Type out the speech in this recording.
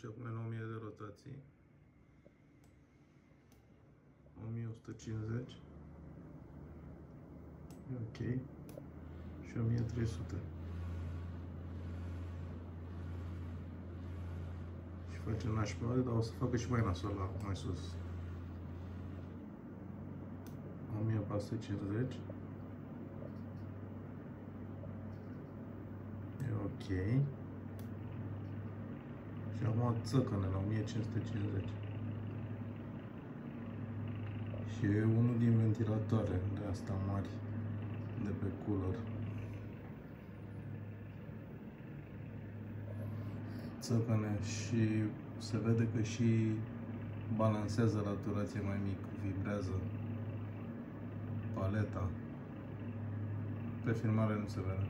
pune la 1000 de rotații. 1150. Ok. Și 1300. Și face nașpa, dar o să facă și mai nasol la mai sus. 1450. E ok. Și acum țăcăne la 1550. Și e unul din ventilatoare de astea mari de pe cooler. Țăcăne și se vede că și balansează la turație mai mic, vibrează paleta. Pe filmare nu se vede.